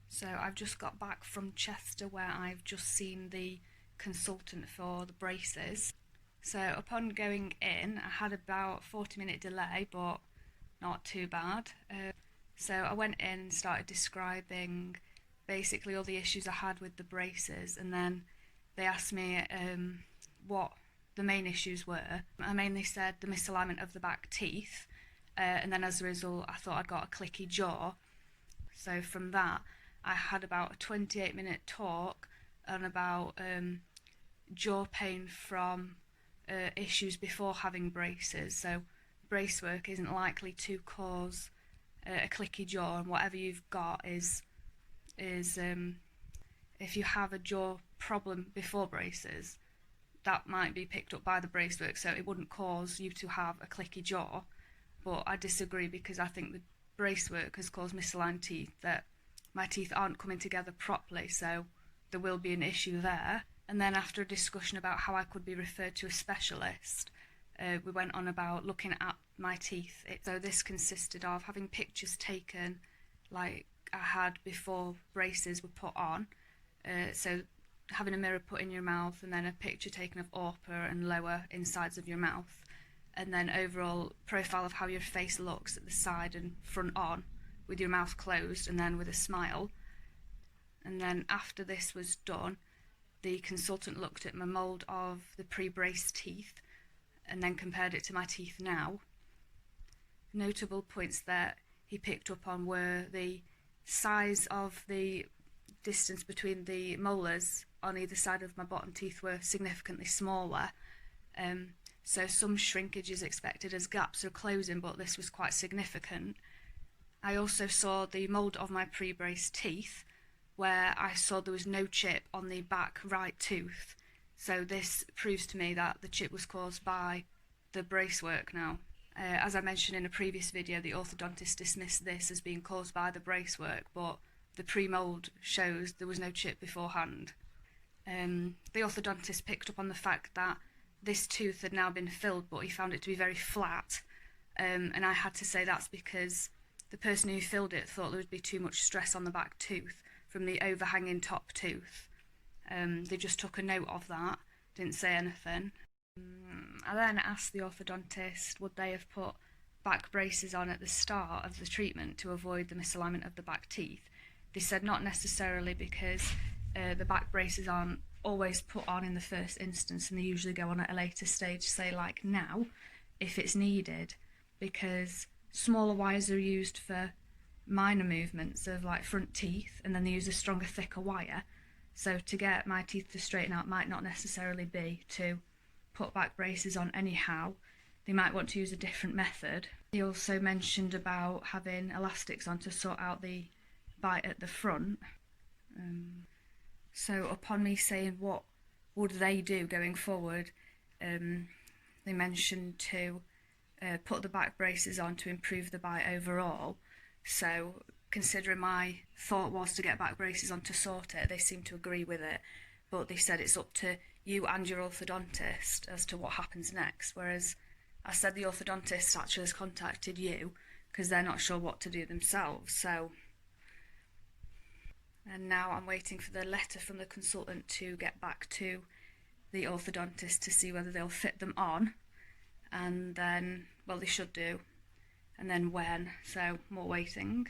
So I've just got back from Chester where I've just seen the consultant for the braces. So upon going in, I had about a 40-minute delay, but not too bad. So I went in and started describing basically all the issues I had with the braces, and then they asked me what the main issues were. I mainly said the misalignment of the back teeth, and then as a result I thought I'd got a clicky jaw. So from that I had about a 28-minute talk on about jaw pain from issues before having braces. So brace work isn't likely to cause a clicky jaw, and whatever you've got is if you have a jaw problem before braces, that might be picked up by the brace work, so it wouldn't cause you to have a clicky jaw. But I disagree, because I think the brace work has caused misaligned teeth, that my teeth aren't coming together properly, so there will be an issue there. And then after a discussion about how I could be referred to a specialist, we went on about looking at my teeth. So this consisted of having pictures taken like I had before braces were put on, so having a mirror put in your mouth, and then a picture taken of upper and lower insides of your mouth, and then overall profile of how your face looks at the side and front on, with your mouth closed and then with a smile. And then after this was done, the consultant looked at my mould of the pre-brace teeth and then compared it to my teeth now. Notable points that he picked up on were the size of the distance between the molars on either side of my bottom teeth were significantly smaller. So some shrinkage is expected as gaps are closing, but this was quite significant. I also saw the mould of my pre-brace teeth, where I saw there was no chip on the back right tooth. So this proves to me that the chip was caused by the brace work now. As I mentioned in a previous video, the orthodontist dismissed this as being caused by the brace work, but the pre-mould shows there was no chip beforehand. The orthodontist picked up on the fact that this tooth had now been filled, but he found it to be very flat, and I had to say that's because the person who filled it thought there would be too much stress on the back tooth from the overhanging top tooth. They just took a note of that, didn't say anything. I then asked the orthodontist would they have put back braces on at the start of the treatment to avoid the misalignment of the back teeth. They said not necessarily, because the back braces aren't always put on in the first instance, and they usually go on at a later stage, say like now, if it's needed, because smaller wires are used for minor movements of like front teeth, and then they use a stronger, thicker wire. So to get my teeth to straighten out might not necessarily be to put back braces on anyhow. They might want to use a different method. He also mentioned about having elastics on to sort out the bite at the front. So upon me saying what would they do going forward, they mentioned to put the back braces on to improve the bite overall. So considering my thought was to get back braces on to sort it, they seem to agree with it, but they said it's up to you and your orthodontist as to what happens next, whereas I said the orthodontist actually has contacted you because they're not sure what to do themselves. And now I'm waiting for the letter from the consultant to get back to the orthodontist to see whether they'll fit them on, and then, well, they should do, and then when, so more waiting.